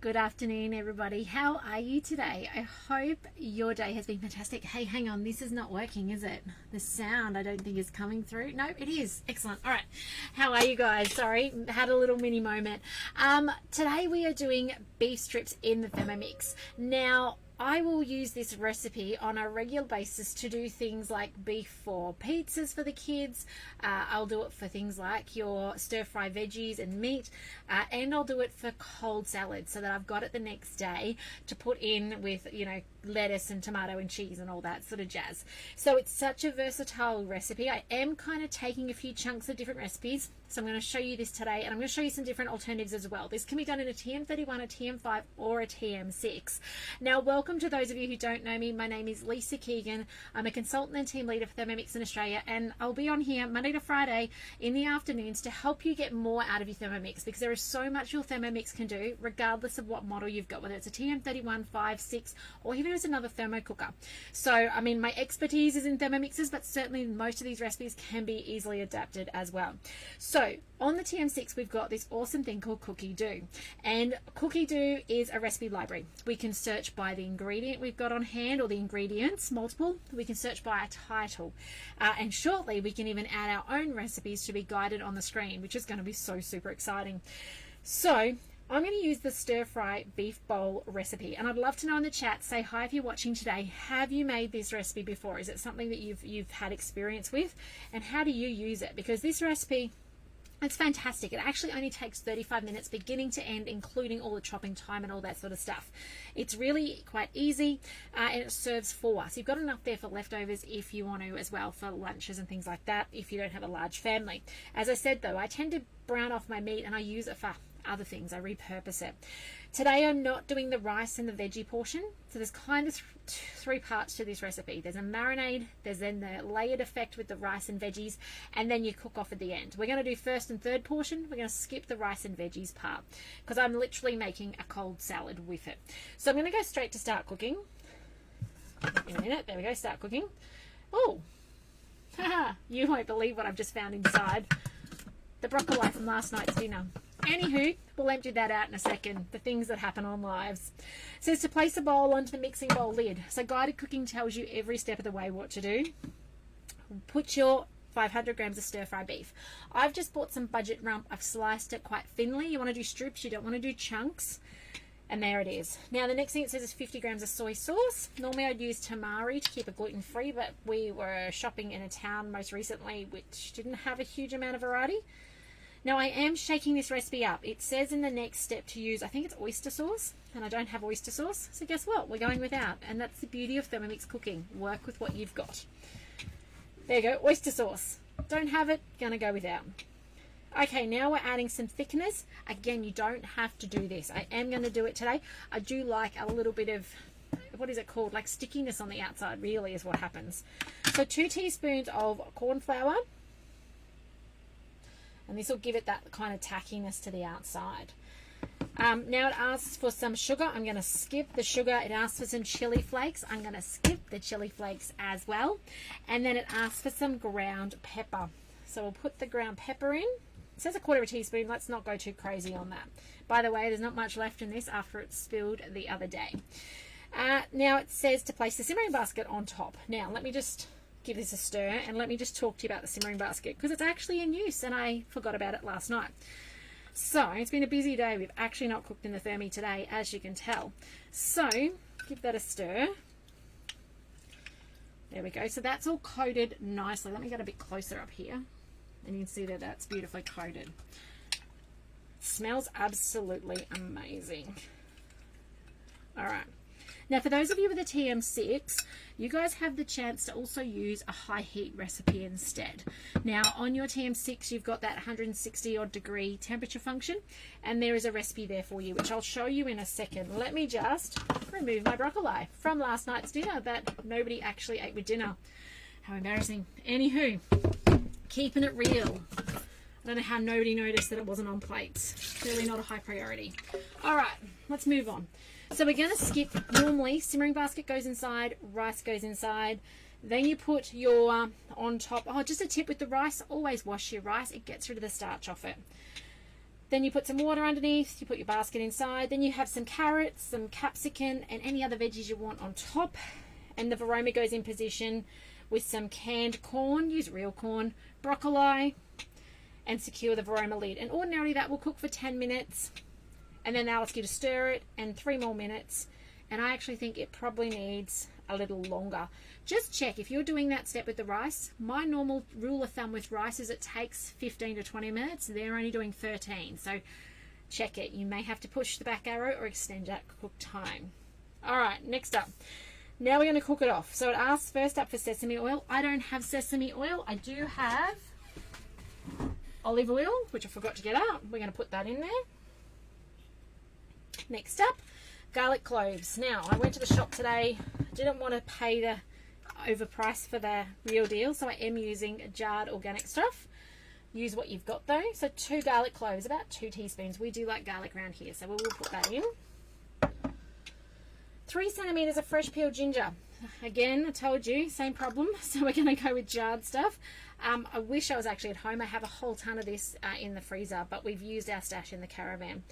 Good afternoon, everybody. How are you today? I hope your day has been fantastic. Hey, hang on. This is not working, is it? The sound I don't think is coming through. No, it is. Excellent. All right. How are you guys? Sorry, had a little mini moment. Today we are doing beef strips in the Thermomix. Now, I will use this recipe on a regular basis to do things like beef for pizzas for the kids. I'll do it for things like your stir fry veggies and meat, and I'll do it for cold salads so that I've got it the next day to put in with, you know, lettuce and tomato and cheese and all that sort of jazz. So it's such a versatile recipe. I am kind of taking a few chunks of different recipes. So I'm going to show you this today, and I'm going to show you some different alternatives as well. This can be done in a TM31, a TM5, or a TM6. Now, welcome to those of you who don't know me. My name is Lisa Keegan. I'm a consultant and team leader for Thermomix in Australia, and I'll be on here Monday to Friday in the afternoons to help you get more out of your Thermomix, because there is so much your Thermomix can do, regardless of what model you've got, whether it's a TM31, 5, 6, or even as another thermo cooker. So, I mean, my expertise is in Thermomixes, but certainly most of these recipes can be easily adapted as well. So, on the TM6, we've got this awesome thing called Cookie Doo. And Cookie Doo is a recipe library. We can search by the ingredient we've got on hand, or the ingredients, multiple. We can search by a title. And shortly, we can even add our own recipes to be guided on the screen, which is going to be so super exciting. So, I'm going to use the stir fry beef bowl recipe, and I'd love to know in the chat, say hi if you're watching today. Have you made this recipe before? Is it something that you've had experience with, and how do you use it? Because this recipe, it's fantastic. It actually only takes 35 minutes beginning to end, including all the chopping time and all that sort of stuff. It's really quite easy, and it serves 4. So you've got enough there for leftovers if you want to, as well for lunches and things like that if you don't have a large family. As I said though, I tend to brown off my meat and I use it for other things. I repurpose it. Today I'm not doing the rice and the veggie portion, so there's kind of 3 parts to this recipe. There's a marinade, there's then the layered effect with the rice and veggies, and then you cook off at the end. We're going to do first and third portion. We're going to skip the rice and veggies part because I'm literally making a cold salad with it. So I'm going to go straight to start cooking in a minute. There we go, start cooking. Oh, you won't believe what I've just found inside. The broccoli from last night's dinner. Anywho, we'll empty that out in a second. The things that happen on lives. It says to place a bowl onto the mixing bowl lid. So guided cooking tells you every step of the way what to do. Put your 500 grams of stir fry beef. I've just bought some budget rump. I've sliced it quite thinly. You want to do strips, you don't want to do chunks. And there it is. Now the next thing it says is 50 grams of soy sauce. Normally I'd use tamari to keep it gluten-free, but we were shopping in a town most recently which didn't have a huge amount of variety. Now I am shaking this recipe up. It says in the next step to use, I think it's oyster sauce, and I don't have oyster sauce, so guess what? We're going without, and that's the beauty of Thermomix cooking. Work with what you've got. There you go, oyster sauce. Don't have it, gonna go without. Okay, now we're adding some thickeners. Again, you don't have to do this. I am gonna do it today. I do like a little bit of, what is it called? Like stickiness on the outside, really is what happens. So 2 teaspoons of corn flour. And this will give it that kind of tackiness to the outside. Now it asks for some sugar. I'm going to skip the sugar. It asks for some chili flakes. I'm going to skip the chili flakes as well. And then it asks for some ground pepper. So we'll put the ground pepper in. It says 1/4 teaspoon. Let's not go too crazy on that. By the way, there's not much left in this after it's spilled the other day. Now it says to place the simmering basket on top. Now let me just give this a stir, and let me just talk to you about the simmering basket because it's actually in use and I forgot about it last night. So it's been a busy day. We've actually not cooked in the Thermi today, as you can tell. So give that a stir. There we go. So that's all coated nicely. Let me get a bit closer up here and you can see that that's beautifully coated. It smells absolutely amazing. All right. Now, for those of you with a TM6, you guys have the chance to also use a high heat recipe instead. Now, on your TM6, you've got that 160 odd degree temperature function, and there is a recipe there for you, which I'll show you in a second. Let me just remove my broccoli from last night's dinner that nobody actually ate with dinner. How embarrassing. Anywho, keeping it real. I don't know how nobody noticed that it wasn't on plates. Clearly not a high priority. All right, let's move on. So we're going to skip, normally simmering basket goes inside, rice goes inside, then you put your on top. Oh, just a tip with the rice, always wash your rice. It gets rid of the starch off it. Then you put some water underneath, you put your basket inside, then you have some carrots, some capsicum, and any other veggies you want on top. And the varoma goes in position with some canned corn, use real corn, broccoli, and secure the varoma lid. And ordinarily that will cook for 10 minutes, and then they'll ask you to stir it, and 3 more minutes. And I actually think it probably needs a little longer. Just check if you're doing that step with the rice. My normal rule of thumb with rice is it takes 15 to 20 minutes. They're only doing 13, so check it. You may have to push the back arrow or extend that cook time. All right, next up. Now we're going to cook it off. So it asks first up for sesame oil. I don't have sesame oil. I do have olive oil, which I forgot to get out. We're going to put that in there. Next up, garlic cloves. Now, I went to the shop today. I didn't want to pay the overprice for the real deal, so I am using jarred organic stuff. Use what you've got though. So 2 garlic cloves, about 2 teaspoons. We do like garlic around here, so we will put that in. 3 centimeters of fresh peeled ginger. Again, I told you, same problem. So we're going to go with jarred stuff. I wish I was actually at home. I have a whole ton of this in the freezer, but we've used our stash in the caravan.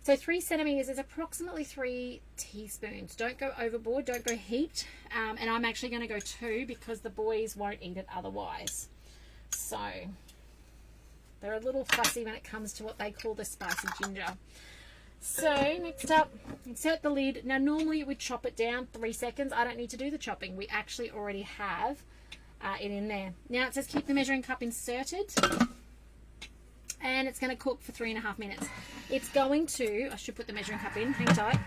So 3 centimeters is approximately 3 teaspoons. Don't go overboard, don't go heaped. And I'm actually going to go 2 because the boys won't eat it otherwise. So they're a little fussy when it comes to what they call the spicy ginger. So next up, insert the lid. Now normally we'd chop it down 3 seconds. I don't need to do the chopping. We actually already have it in there. Now it says keep the measuring cup inserted. And it's going to cook for 3.5 minutes. It's going to, I should put the measuring cup in, hang tight.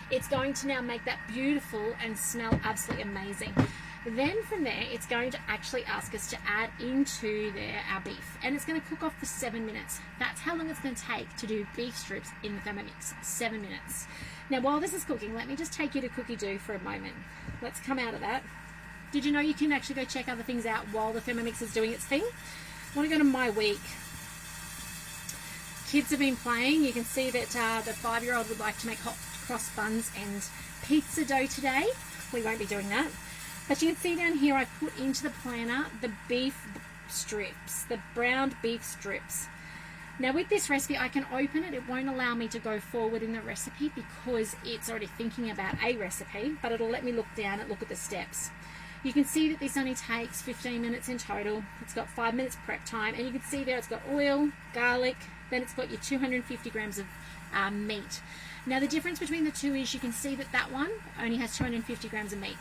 It's going to now make that beautiful and smell absolutely amazing. Then from there, it's going to actually ask us to add into there our beef. And it's going to cook off for 7 minutes. That's how long it's going to take to do beef strips in the Thermomix, 7 minutes. Now while this is cooking, let me just take you to Cookie Doo for a moment. Let's come out of that. Did you know you can actually go check other things out while the Thermomix is doing its thing? I want to go to My Week. Kids have been playing. You can see that the 5-year-old would like to make hot cross buns and pizza dough today. We won't be doing that. But you can see down here I put into the planner the beef strips, the browned beef strips. Now with this recipe I can open it. It won't allow me to go forward in the recipe because it's already thinking about a recipe, but it'll let me look down and look at the steps. You can see that this only takes 15 minutes in total. It's got 5 minutes prep time, and you can see there it's got oil, garlic, then it's got your 250 grams of meat. Now the difference between the two is you can see that that one only has 250 grams of meat.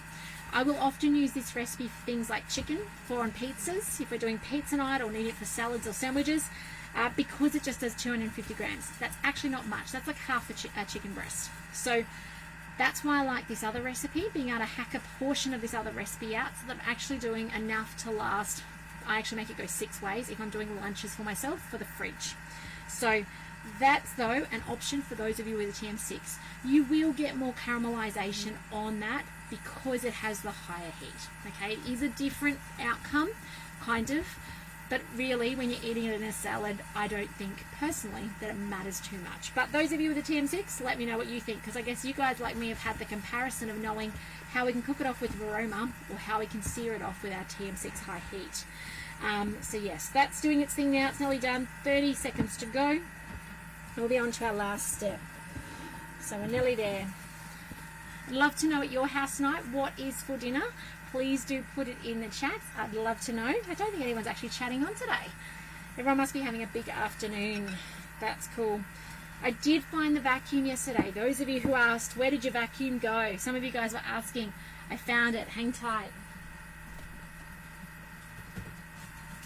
I will often use this recipe for things like chicken, for on pizzas, if we're doing pizza night, or need it for salads or sandwiches, because it just does 250 grams. That's actually not much. That's like half a chicken breast. So that's why I like this other recipe, being able to hack a portion of this other recipe out so that I'm actually doing enough to last. I actually make it go 6 ways if I'm doing lunches for myself for the fridge. So that's, though, an option for those of you with a TM6. You will get more caramelization on that because it has the higher heat. Okay, it is a different outcome, kind of, but really when you're eating it in a salad, I don't think personally that it matters too much. But those of you with a TM6, let me know what you think, because I guess you guys like me have had the comparison of knowing how we can cook it off with aroma or how we can sear it off with our TM6 high heat. So yes, that's doing its thing now. It's nearly done. 30 seconds to go. We'll be on to our last step. So we're nearly there. I'd love to know at your house tonight what is for dinner. Please do put it in the chat. I'd love to know. I don't think anyone's actually chatting on today. Everyone must be having a big afternoon. That's cool. I did find the vacuum yesterday. Those of you who asked, where did your vacuum go? Some of you guys were asking. I found it. Hang tight.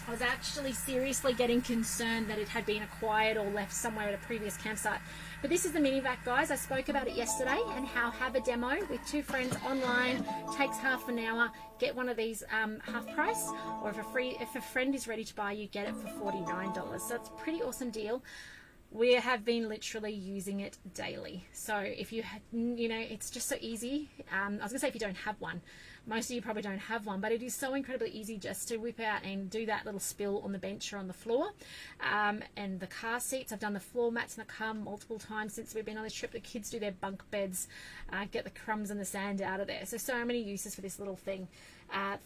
I was actually seriously getting concerned that it had been acquired or left somewhere at a previous campsite. But this is the mini vac, guys. I spoke about it yesterday and how have a demo with 2 friends online. Takes half an hour. Get one of these half price, or if a friend is ready to buy, you get it for $49. So it's a pretty awesome deal. We have been literally using it daily. So if you had, it's just so easy. I was gonna say if you don't have one, Most of you probably don't have one, but it is so incredibly easy just to whip out and do that little spill on the bench or on the floor. And the car seats, I've done the floor mats in the car multiple times since we've been on this trip. The kids do their bunk beds, get the crumbs and the sand out of there. So many uses for this little thing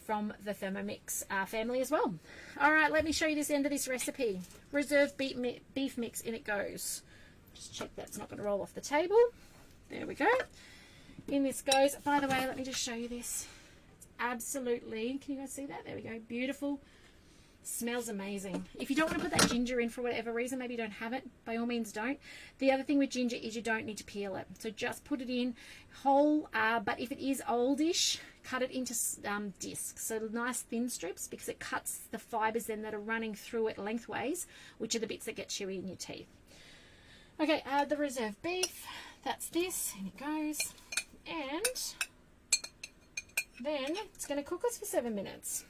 from the Thermomix family as well. All right, let me show you this end of this recipe. Reserve beef mix, in it goes. Just check that's not going to roll off the table. There we go. In this goes. By the way, let me just show you this. It's absolutely, can you guys see that? There we go. Beautiful. Smells amazing. If you don't want to put that ginger in for whatever reason, maybe you don't have it, by all means don't. The other thing with ginger is you don't need to peel it. So just put it in whole, but if it is oldish, cut it into discs. So nice thin strips, because it cuts the fibers then that are running through it lengthways, which are the bits that get chewy in your teeth. Okay, the reserve beef. That's this. In it goes. And then it's going to cook us for 7 minutes.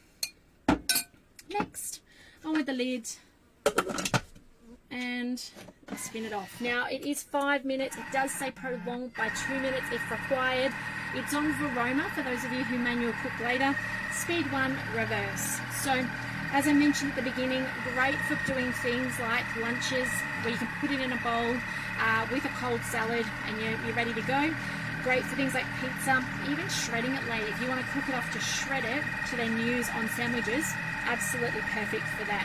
Next, on with the lid and spin it off. Now it is 5 minutes. It does say prolonged by 2 minutes if required. It's on Varoma for those of you who manual cook later. Speed 1, reverse. So as I mentioned at the beginning, great for doing things like lunches where you can put it in a bowl with a cold salad and you're ready to go. Great for things like pizza, even shredding it later. If you want to cook it off to shred it to then use on sandwiches, absolutely perfect for that.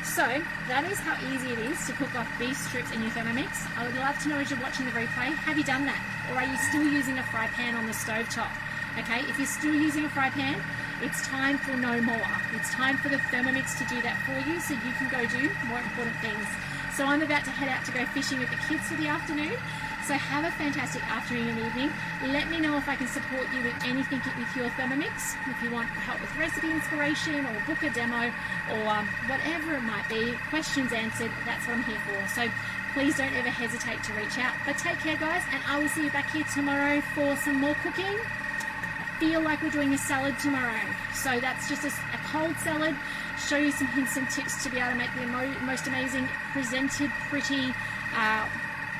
So that is how easy it is to cook off beef strips in your Thermomix. I would love to know as you're watching the replay, have you done that? Or are you still using a fry pan on the stove top? Okay, if you're still using a fry pan, it's time for no more. It's time for the Thermomix to do that for you so you can go do more important things. So I'm about to head out to go fishing with the kids for the afternoon. So have a fantastic afternoon and evening. Let me know if I can support you with anything with your Thermomix. If you want help with recipe inspiration or book a demo or whatever it might be, questions answered, that's what I'm here for. So please don't ever hesitate to reach out. But take care, guys, and I will see you back here tomorrow for some more cooking. I feel like we're doing a salad tomorrow. So that's just a cold salad. Show you some hints and tips to be able to make the most amazing, presented, pretty,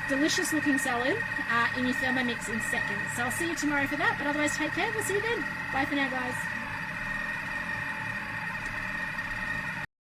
delicious looking salad in your Thermomix in seconds. So I'll see you tomorrow for that, but otherwise take care. We'll see you then. Bye for now, guys.